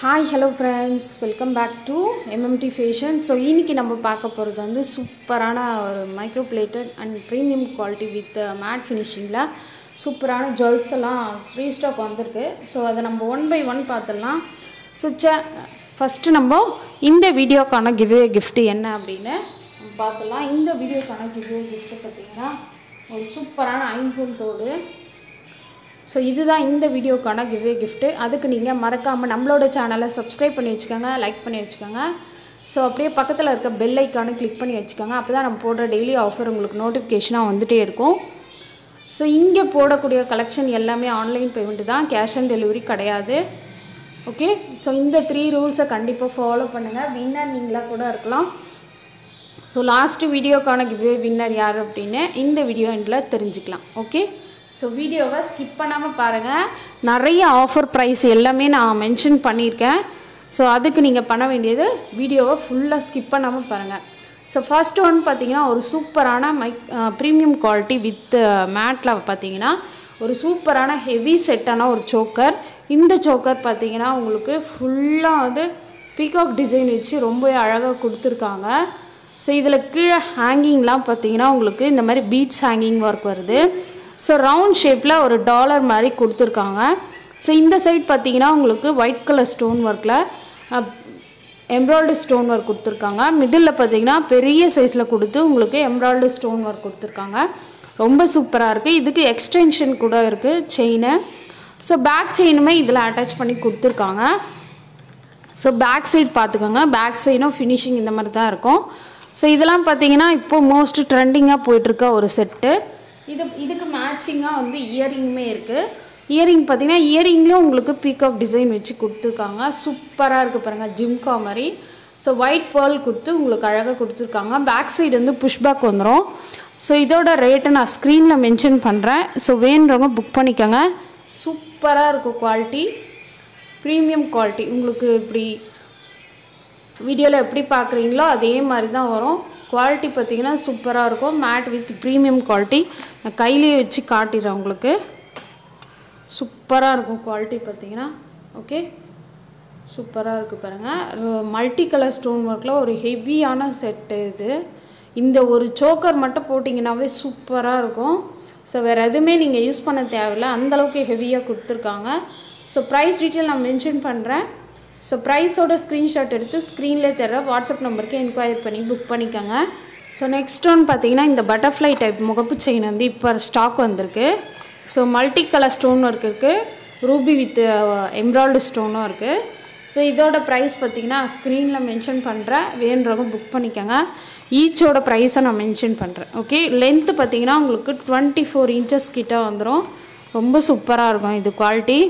Hi, hello friends, welcome back to MMT Fashion. So, இன்னைக்கு நம்ம பார்க்க போறது வந்து சூப்பரான ஒரு micro plated and premium quality with matte ஃபினிஷிங்ல சூப்பரான ஜுவல்ஸ் எல்லாம் ரீஸ்டாக் வந்திருக்கு. ஸோ அதை நம்ம ஒன் பை ஒன் பார்த்துடலாம். ஸோ ஃபஸ்ட்டு நம்ம இந்த வீடியோக்கான கிவ்வே கிஃப்ட் என்ன அப்படின்னு பார்த்துடலாம். இந்த வீடியோக்கான கிவ்வே கிஃப்ட் பார்த்தீங்கன்னா ஒரு சூப்பரான ஐம்பொன் தோடு. ஸோ இதுதான் இந்த வீடியோக்கான கிவ்வே கிஃப்ட்டு. அதுக்கு நீங்கள் மறக்காமல் நம்மளோட சேனலை சப்ஸ்கிரைப் பண்ணி வச்சுக்கோங்க, லைக் பண்ணி வச்சுக்கோங்க. ஸோ அப்படியே பக்கத்தில் இருக்க பெல் ஐக்கானை கிளிக் பண்ணி வச்சுக்கோங்க. அப்போ தான் நம்ம போடுற டெய்லி ஆஃபர் உங்களுக்கு நோட்டிஃபிகேஷனாக வந்துகிட்டே இருக்கும். ஸோ இங்கே போடக்கூடிய கலெக்ஷன் எல்லாமே ஆன்லைன் பேமெண்ட்டு தான், கேஷ் ஆன் டெலிவரி கிடையாது. ஓகே, ஸோ இந்த 3 ரூல்ஸை கண்டிப்பாக ஃபாலோ பண்ணுங்கள். வின்னர் நீங்களாக கூட இருக்கலாம். ஸோ லாஸ்ட்டு வீடியோக்கான கிவ்வே வின்னர் யார் அப்படின்னு இந்த வீடியோ எண்டில் தெரிஞ்சுக்கலாம். ஓகே, ஸோ வீடியோவை ஸ்கிப் பண்ணாமல் பாருங்கள். நிறைய ஆஃபர் ப்ரைஸ் எல்லாமே நான் மென்ஷன் பண்ணியிருக்கேன். ஸோ அதுக்கு நீங்கள் பண்ண வேண்டியது வீடியோவை ஃபுல்லாக ஸ்கிப் பண்ணாமல் பாருங்கள். ஸோ ஃபர்ஸ்ட் ஒன் பார்த்தீங்கன்னா ஒரு சூப்பரான ப்ரீமியம் குவாலிட்டி வித் மேட்டில் பார்த்தீங்கன்னா ஒரு சூப்பரான ஹெவி செட்டான ஒரு சோக்கர். இந்த சோக்கர் பார்த்தீங்கன்னா உங்களுக்கு ஃபுல்லாக வந்து பீகாக் டிசைன் வச்சு ரொம்ப அழகாக கொடுத்துருக்காங்க. ஸோ இதில் கீழே ஹேங்கிங்லாம் பார்த்தீங்கன்னா உங்களுக்கு இந்த மாதிரி பீட்ஸ் ஹேங்கிங் ஒர்க் வருது. ஸோ ரவுண்ட் ஷேப்பில் ஒரு டாலர் மாதிரி கொடுத்துருக்காங்க. ஸோ இந்த சைட் பார்த்தீங்கன்னா உங்களுக்கு ஒயிட் கலர் ஸ்டோன் ஒர்க்கில் எம்ப்ராய்டு ஸ்டோன் ஒர்க் கொடுத்துருக்காங்க. மிடில் பார்த்தீங்கன்னா பெரிய சைஸில் கொடுத்து உங்களுக்கு எம்ப்ராய்டு ஸ்டோன் ஒர்க் கொடுத்துருக்காங்க. ரொம்ப சூப்பராக இருக்குது. இதுக்கு எக்ஸ்டென்ஷன் கூட இருக்குது செயினு. ஸோ பேக் செயினுமே இதில் அட்டாச் பண்ணி கொடுத்துருக்காங்க. ஸோ பேக் சைடு பார்த்துக்கோங்க. பேக் சைடும் ஃபினிஷிங் இந்த மாதிரி தான் இருக்கும். ஸோ இதெல்லாம் பார்த்தீங்கன்னா இப்போது மோஸ்ட் ட்ரெண்டிங்காக போயிட்டுருக்க ஒரு செட்டு. இதுக்கு மேட்சிங்காக வந்து இயரிங்குமே இருக்குது. இயரிங் பார்த்தீங்கன்னா இயரிங்லேயும் உங்களுக்கு பீகாக் டிசைன் வச்சு கொடுத்துருக்காங்க. சூப்பராக இருக்குது பாருங்கள், ஜிம்கா மாதிரி. ஸோ ஒயிட் பேர்ல் கொடுத்து உங்களுக்கு அழகாக கொடுத்துருக்காங்க. பேக் சைடு வந்து புஷ்பேக் வந்துடும். ஸோ இதோட ரேட்டை நான் ஸ்க்ரீனில் மென்ஷன் பண்ணுறேன். ஸோ வேணுறவங்க புக் பண்ணிக்கோங்க. சூப்பராக இருக்கும் குவாலிட்டி, ப்ரீமியம் குவாலிட்டி. உங்களுக்கு இப்படி வீடியோவில் எப்படி பார்க்குறீங்களோ அதே மாதிரி தான் வரும். குவாலிட்டி பார்த்திங்கன்னா சூப்பராக இருக்கும். Mat with premium quality. நான் கையிலேயே வச்சு காட்டிடுறேன் உங்களுக்கு. சூப்பராக இருக்கும் குவாலிட்டி பார்த்திங்கன்னா. ஓகே, சூப்பராக இருக்குது பாருங்கள். மல்டி கலர் ஸ்டோன் ஒர்க்கில் ஒரு ஹெவியான செட்டு இது. இந்த ஒரு சோக்கர் மட்டும் போட்டிங்கன்னாவே சூப்பராக இருக்கும். ஸோ வேறு எதுவுமே நீங்கள் யூஸ் பண்ண தேவையில்லை, அந்தளவுக்கு ஹெவியாக கொடுத்துருக்காங்க. ஸோ ப்ரைஸ் டீட்டெயில் நான் மென்ஷன் பண்ணுறேன். ஸோ ப்ரைஸோட ஸ்க்ரீன்ஷாட் எடுத்து ஸ்க்ரீன்லேயே தர வாட்ஸ்அப் நம்பருக்கு என்கொயரி பண்ணி புக் பண்ணிக்கோங்க. ஸோ நெக்ஸ்ட் ஒன் பார்த்தீங்கன்னா இந்த பட்டர்ஃப்ளை டைப் முகப்பு செயின் வந்து இப்போ ஸ்டாக் வந்திருக்கு. So multi colour stone work இருக்குது, ரூபி வித் எம்ப்ராய்டு ஸ்டோனும் இருக்குது. ஸோ இதோட ப்ரைஸ் பார்த்தீங்கன்னா ஸ்க்ரீனில் மென்ஷன் பண்ணுறேன், வேணுறவங்க புக் பண்ணிக்கோங்க. ஈச்சோட ப்ரைஸை நான் மென்ஷன் பண்ணுறேன். ஓகே, லென்த்து பார்த்தீங்கன்னா உங்களுக்கு 24 இன்ச்சஸ் கிட்ட வந்துடும். ரொம்ப சூப்பராக இருக்கும் இது குவாலிட்டி.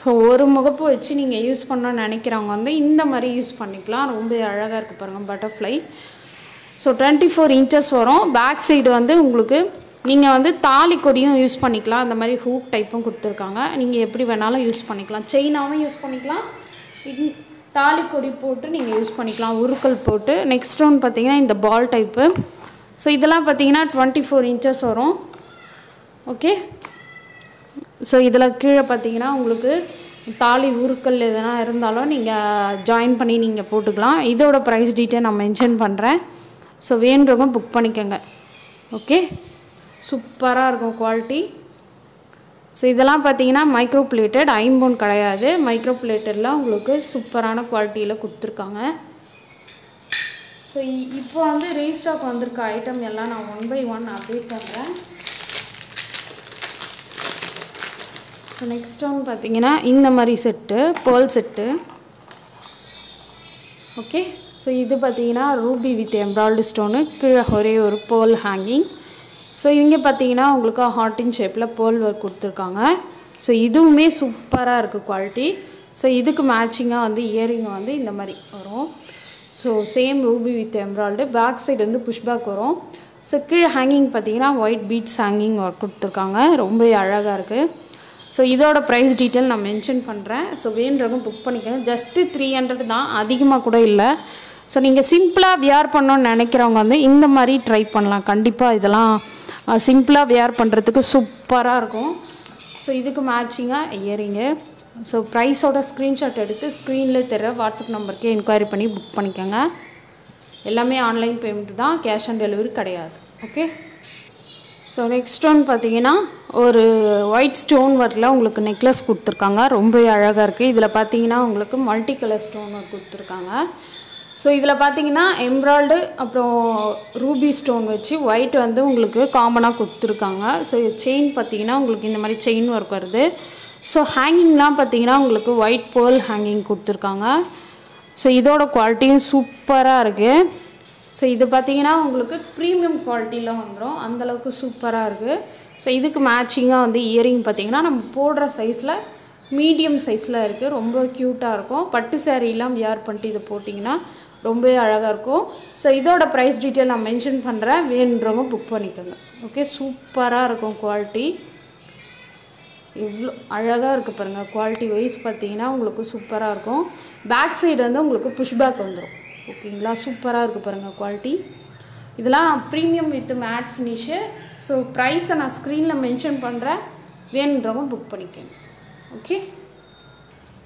ஸோ ஒரு முகப்பு வச்சு நீங்கள் யூஸ் பண்ணணும்னு நினைக்கிறவங்க வந்து இந்த மாதிரி யூஸ் பண்ணிக்கலாம். ரொம்ப அழகாக இருக்குது பாருங்கள் பட்டர்ஃப்ளை. ஸோ 24 இன்ச்சஸ் வரும். பேக் சைடு வந்து உங்களுக்கு நீங்கள் வந்து தாலி கொடியும் யூஸ் பண்ணிக்கலாம். அந்த மாதிரி ஹூக் டைப்பும் கொடுத்துருக்காங்க. நீங்கள் எப்படி வேணாலும் யூஸ் பண்ணிக்கலாம். செயினாகவும் யூஸ் பண்ணிக்கலாம், தாலி கொடி போட்டு நீங்கள் யூஸ் பண்ணிக்கலாம், உருக்கல் போட்டு. நெக்ஸ்ட் ஒன் பார்த்தீங்கன்னா இந்த பால் டைப்பு. ஸோ இதெல்லாம் பார்த்தீங்கன்னா 24 இன்ச்சஸ் வரும். ஓகே, ஸோ இதில் கீழே பார்த்தீங்கன்னா உங்களுக்கு தாலி உருக்கல் எதனா இருந்தாலும் நீங்கள் ஜாயின் பண்ணி நீங்கள் போட்டுக்கலாம். இதோட ப்ரைஸ் டீட்டெயில் நான் மென்ஷன் பண்ணுறேன். ஸோ வேணுறவங்க புக் பண்ணிக்கோங்க. ஓகே, சூப்பராக இருக்கும் குவாலிட்டி. ஸோ இதெல்லாம் பார்த்தீங்கன்னா மைக்ரோ பிளேட்டட், ஐம்பொன் கிடையாது. மைக்ரோ பிளேட்டடில் உங்களுக்கு சூப்பரான குவாலிட்டியில் கொடுத்துருக்காங்க. ஸோ இப்போ வந்து ரீஸ்டாக் வந்திருக்க ஐட்டம் எல்லாம் நான் ஒன் பை ஒன் அப்டேட் பண்ணுறேன். ஸோ நெக்ஸ்ட் ஒன் பார்த்தீங்கன்னா இந்த மாதிரி set, pearl set. Okay, so இது பார்த்தீங்கன்னா ரூபி வித் எம்ப்ராய்டு ஸ்டோனு, கீழே ஒரே ஒரு பேர்ல் ஹேங்கிங். ஸோ இங்கே பார்த்தீங்கன்னா உங்களுக்கு ஹார்டின் ஷேப்பில் பேர்ல் ஒர்க் கொடுத்துருக்காங்க. ஸோ இதுவுமே சூப்பராக இருக்குது குவாலிட்டி. ஸோ இதுக்கு மேட்சிங்காக வந்து இயரிங் வந்து இந்த மாதிரி வரும். ஸோ சேம் ரூபி வித் எம்ப்ராய்டு. பேக் சைடு வந்து புஷ்பேக் வரும். ஸோ கீழே ஹேங்கிங் பார்த்தீங்கன்னா ஒயிட் பீட்ஸ் ஹேங்கிங் ஒர்க் கொடுத்துருக்காங்க. ரொம்ப அழகாக இருக்குது. ஸோ இதோட ப்ரைஸ் டீட்டெயில் நான் மென்ஷன் பண்ணுறேன். ஸோ வேணுறவங்க புக் பண்ணிக்கோங்க. ஜஸ்ட்டு 300 தான், அதிகமாக கூட இல்லை. ஸோ நீங்கள் சிம்பிளாக வியர் பண்ணணுன்னு நினைக்கிறவங்க வந்து இந்த மாதிரி ட்ரை பண்ணலாம். கண்டிப்பாக இதெல்லாம் சிம்பிளாக வியர் பண்ணுறதுக்கு சூப்பராக இருக்கும். ஸோ இதுக்கு மேட்சிங்காக இயரிங்கு. ஸோ ப்ரைஸோட ஸ்க்ரீன்ஷாட் எடுத்து ஸ்க்ரீனில் தர வாட்ஸ்அப் நம்பருக்கு என்கொயரி பண்ணி புக் பண்ணிக்கோங்க. எல்லாமே ஆன்லைன் பேமெண்ட் தான், கேஷ் ஆன் டெலிவரி கிடையாது. ஓகே. ஸோ நெக்ஸ்ட் ஒன் பார்த்தீங்கன்னா ஒரு ஒயிட் ஸ்டோன் ஒர்க்கில் உங்களுக்கு நெக்லஸ் கொடுத்துருக்காங்க. ரொம்ப அழகாக இருக்குது. இதில் பார்த்தீங்கன்னா உங்களுக்கு மல்டி கலர் ஸ்டோன் ஒர்க் கொடுத்துருக்காங்க. ஸோ இதில் பார்த்தீங்கன்னா எம்ப்ராய்டு அப்புறம் ரூபி ஸ்டோன் வச்சு ஒயிட் வந்து உங்களுக்கு காமனாக கொடுத்துருக்காங்க. ஸோ செயின் பார்த்தீங்கன்னா உங்களுக்கு இந்த மாதிரி செயின் ஒர்க் வருது. ஸோ ஹேங்கிங்லாம் பார்த்தீங்கன்னா உங்களுக்கு ஒயிட் பேர்ல் ஹேங்கிங் கொடுத்துருக்காங்க. ஸோ இதோட குவாலிட்டியும் சூப்பராக இருக்குது. ஸோ இது பார்த்தீங்கன்னா உங்களுக்கு ப்ரீமியம் குவாலிட்டியில் வந்துடும், அந்தளவுக்கு சூப்பராக இருக்குது. ஸோ இதுக்கு மேட்சிங்காக வந்து இயரிங் பார்த்தீங்கன்னா நம்ம போடுற சைஸில் மீடியம் சைஸில் இருக்குது. ரொம்ப க்யூட்டாக இருக்கும். பட்டு சேரீலாம் வியர் பண்ணிட்டு இதை போட்டிங்கன்னா ரொம்பவே அழகாக இருக்கும். ஸோ இதோட ப்ரைஸ் டீட்டெயில் நான் மென்ஷன் பண்ணுறேன், வேணுன்றவங்க புக் பண்ணிக்கோங்க. ஓகே. சூப்பராக இருக்கும் குவாலிட்டி. இவ்வளோ அழகாக இருக்குது பாருங்கள். குவாலிட்டி வைஸ் பார்த்தீங்கன்னா உங்களுக்கு சூப்பராக இருக்கும். பேக் சைடு வந்து உங்களுக்கு புஷ்பேக் வந்துடும். ஓகேங்களா. சூப்பராக இருக்குது பாருங்கள் குவாலிட்டி. இதெல்லாம் premium with mat finish. So ப்ரைஸை நான் ஸ்க்ரீனில் மென்ஷன் பண்ணுறேன், வேணுன்றவங்க புக் பண்ணிக்கோங்க. ஓகே.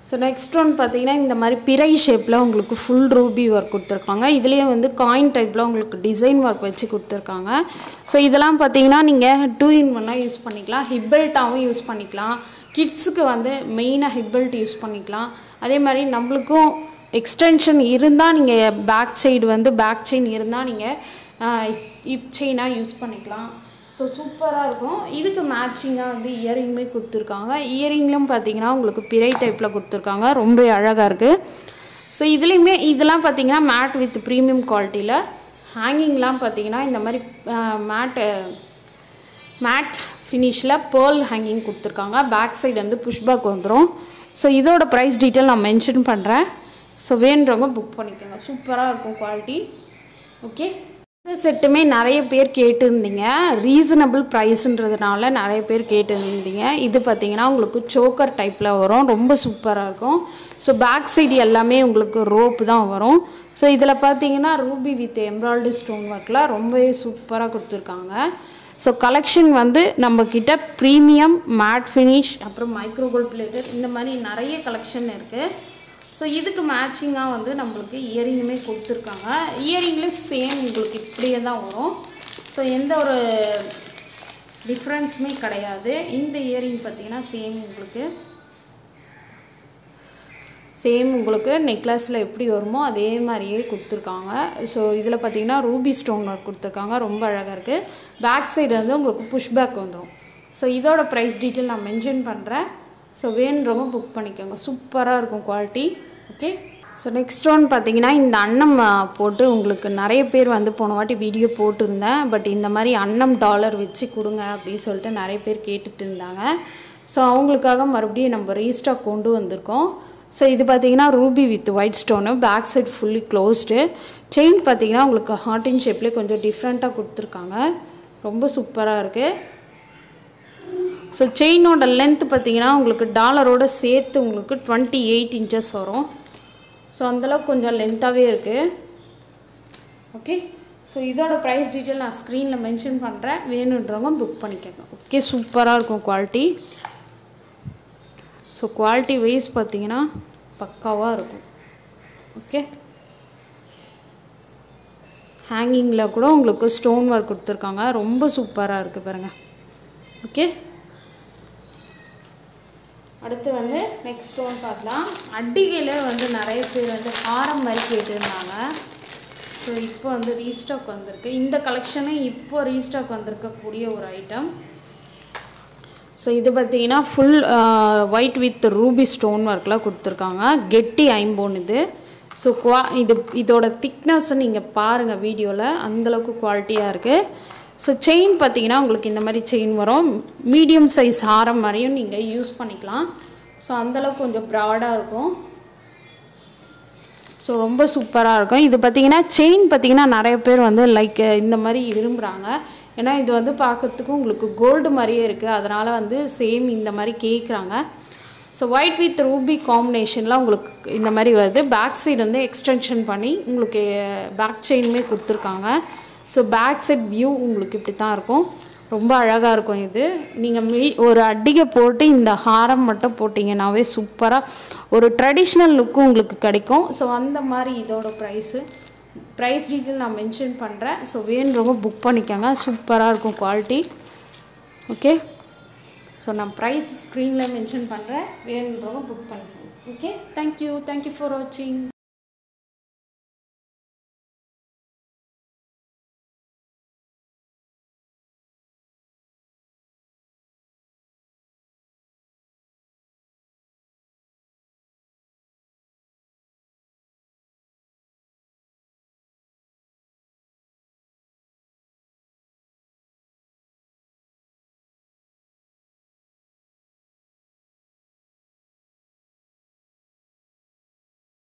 ஸோ நெக்ஸ்ட் ஒன் பார்த்தீங்கன்னா இந்த மாதிரி பிறை ஷேப்பில் உங்களுக்கு ஃபுல் ரூபி ஒர்க் கொடுத்துருக்காங்க. இதுலேயே வந்து காயின் டைப்பில் உங்களுக்கு டிசைன் ஒர்க் வச்சு கொடுத்துருக்காங்க. ஸோ இதெல்லாம் பார்த்தீங்கன்னா நீங்கள் 2-in-1 யூஸ் பண்ணிக்கலாம். ஹிப் பெல்ட்டாகவும் யூஸ் பண்ணிக்கலாம். கிட்ஸுக்கு வந்து மெயினாக ஹிப் பெல்ட் யூஸ் பண்ணிக்கலாம். அதே மாதிரி நம்மளுக்கும் எக்ஸ்டென்ஷன் இருந்தால் நீங்கள் பேக் சைடு வந்து பேக் செயின் இருந்தால் நீங்கள் ஹிப் செயினாக யூஸ் பண்ணிக்கலாம். ஸோ சூப்பராக இருக்கும். இதுக்கு மேட்சிங்காக வந்து இயரிங்குமே கொடுத்துருக்காங்க. இயரிங்லும் பார்த்தீங்கன்னா உங்களுக்கு பிறை டைப்பில் கொடுத்துருக்காங்க. ரொம்ப அழகாக இருக்குது. ஸோ இதுலேயுமே இதெல்லாம் பார்த்தீங்கன்னா மேட் வித் ப்ரீமியம் குவாலிட்டியில். ஹேங்கிங்லாம் பார்த்தீங்கன்னா இந்த மாதிரி மேட் ஃபினிஷில் பேர்ல் ஹேங்கிங் கொடுத்துருக்காங்க. பேக் சைடு வந்து புஷ்பேக் வந்துடும். ஸோ இதோட ப்ரைஸ் டீட்டெயில் நான் மென்ஷன் பண்ணுறேன். ஸோ வேணுன்றவங்க புக் பண்ணிக்கோங்க. சூப்பராக இருக்கும் குவாலிட்டி. ஓகே. இந்த செட்டுமே நிறைய பேர் கேட்டுருந்தீங்க, ரீசனபிள் ப்ரைஸுன்றதுனால நிறைய பேர் கேட்டுருந்தீங்க. இது பார்த்தீங்கன்னா உங்களுக்கு சோக்கர் டைப்பில் வரும். ரொம்ப சூப்பராக இருக்கும். ஸோ பேக் சைடு எல்லாமே உங்களுக்கு ரோப்பு தான் வரும். ஸோ இதில் பார்த்தீங்கன்னா ரூபி வித் எம்ப்ராய்டு ஸ்டோன் ஒர்க்கில் ரொம்பவே சூப்பராக கொடுத்துருக்காங்க. ஸோ கலெக்ஷன் வந்து நம்மக்கிட்ட ப்ரீமியம் மேட் ஃபினிஷ் அப்புறம் மைக்ரோ கோல்ட் பிளேட்டட் இந்த மாதிரி நிறைய கலெக்ஷன் இருக்குது. ஸோ இதுக்கு மேட்சிங்காக வந்து நம்மளுக்கு இயரிங்குமே கொடுத்துருக்காங்க. இயரிங்லேயும் சேம் உங்களுக்கு இப்படியே தான் வரும். ஸோ எந்த ஒரு டிஃப்ரென்ஸுமே கிடையாது. இந்த இயரிங் பார்த்திங்கன்னா சேம் உங்களுக்கு நெக்லஸில் எப்படி வருமோ அதே மாதிரியே கொடுத்துருக்காங்க. ஸோ இதில் பார்த்திங்கன்னா ரூபி ஸ்டோன் ஒர்க் கொடுத்துருக்காங்க. ரொம்ப அழகாக இருக்குது. பேக் சைடு வந்து உங்களுக்கு புஷ்பேக் வந்துடும். ஸோ இதோட ப்ரைஸ் டீட்டெயில் நான் மென்ஷன் பண்ணுறேன். ஸோ வேணுன்றவங்க புக் பண்ணிக்கோங்க. சூப்பராக இருக்கும் quality. Okay. So next one பார்த்தீங்கன்னா இந்த அன்னம் போட்டு உங்களுக்கு நிறைய பேர் வந்து போன வாட்டி வீடியோ போட்டிருந்தேன். பட் இந்த மாதிரி அன்னம் டாலர் வச்சு கொடுங்க அப்படின்னு சொல்லிட்டு நிறைய பேர் கேட்டுட்டு இருந்தாங்க. ஸோ அவங்களுக்காக மறுபடியும் நம்ம ரீஸ்டாக் கொண்டு வந்திருக்கோம். ஸோ இது பார்த்தீங்கன்னா ruby with white stone. Back side fully closed. Chain பார்த்தீங்கன்னா உங்களுக்கு ஹார்டின் ஷேப்லேயே கொஞ்சம் டிஃப்ரெண்ட்டாக கொடுத்துருக்காங்க. ரொம்ப சூப்பராக இருக்குது. ஸோ செயினோட லென்த் பார்த்தீங்கன்னா உங்களுக்கு டாலரோடு சேர்த்து உங்களுக்கு 28 inches வரும். ஸோ அந்தளவுக்கு கொஞ்சம் லென்த்தாகவே இருக்குது. ஓகே. ஸோ இதோட ப்ரைஸ் டீட்டெயில் நான் ஸ்க்ரீனில் மென்ஷன் பண்ணுறேன், வேணுன்றவங்க புக் பண்ணிக்கோங்க. ஓகே. சூப்பராக இருக்கும் குவாலிட்டி. ஸோ குவாலிட்டி வைஸ் பார்த்தீங்கன்னா பக்காவாக இருக்கும். ஓகே. ஹேங்கிங்கில் கூட உங்களுக்கு ஸ்டோன் ஒர்க் கொடுத்துருக்காங்க. ரொம்ப சூப்பராக இருக்குது பாருங்கள். ஓகே. அடுத்து வந்து நெக்ஸ்ட் ஒன் பார்க்கலாம். அட்டிகையில் வந்து நிறைய பேர் வந்து ஹாரம் மாதிரி கேட்டுருந்தாங்க. ஸோ இப்போ வந்து ரீஸ்டாக் வந்திருக்கு. இந்த கலெக்ஷனு இப்போ ரீஸ்டாக் வந்திருக்கக்கூடிய ஒரு ஐட்டம். ஸோ இது பார்த்தீங்கன்னா full white with Ruby stone ஒர்க்கில் கொடுத்துருக்காங்க. கெட்டி ஐம்போன் இது. ஸோ இதோட திக்னஸ்ஸை நீங்கள் பாருங்கள் வீடியோவில், அந்தளவுக்கு குவாலிட்டியாக இருக்குது. ஸோ செயின் பார்த்தீங்கன்னா உங்களுக்கு இந்த மாதிரி செயின் வரும். மீடியம் சைஸ் ஹாரம் மாதிரியும் நீங்கள் யூஸ் பண்ணிக்கலாம். ஸோ அந்தளவுக்கு கொஞ்சம் ப்ராடாக இருக்கும். ஸோ ரொம்ப சூப்பராக இருக்கும். இது பார்த்தீங்கன்னா செயின் பார்த்தீங்கன்னா நிறைய பேர் வந்து லைக் இந்த மாதிரி விரும்புகிறாங்க. ஏன்னா இது வந்து பார்க்குறதுக்கும் உங்களுக்கு கோல்டு மாதிரியே இருக்குது. அதனால் வந்து சேம் இந்த மாதிரி கேட்குறாங்க. ஸோ ஒயிட் வித் ரூபி காம்பினேஷன்லாம் உங்களுக்கு இந்த மாதிரி வருது. பேக் சைடு வந்து எக்ஸ்டென்ஷன் பண்ணி உங்களுக்கு பேக் செயினுமே கொடுத்துருக்காங்க. ஸோ பேக் சைட் வியூ உங்களுக்கு இப்படி தான் இருக்கும். ரொம்ப அழகாக இருக்கும். இது நீங்கள் ஒரு அட்டிகை போட்டு இந்த ஹாரம் மட்டும் போட்டிங்கன்னாவே சூப்பராக ஒரு ட்ரெடிஷ்னல் லுக்கும் உங்களுக்கு கிடைக்கும். ஸோ அந்த மாதிரி இதோட ப்ரைஸ் டீட்டெயில் நான் மென்ஷன் பண்ணுறேன். ஸோ வேணுறவங்க புக் பண்ணிக்கோங்க. சூப்பராக இருக்கும் குவாலிட்டி. ஓகே, ஸோ நான் ப்ரைஸ் ஸ்க்ரீனில் மென்ஷன் பண்ணுறேன். வேணுறவங்க புக் பண்ணிக்கோங்க. ஓகே, தேங்க்யூ ஃபார் வாட்சிங்.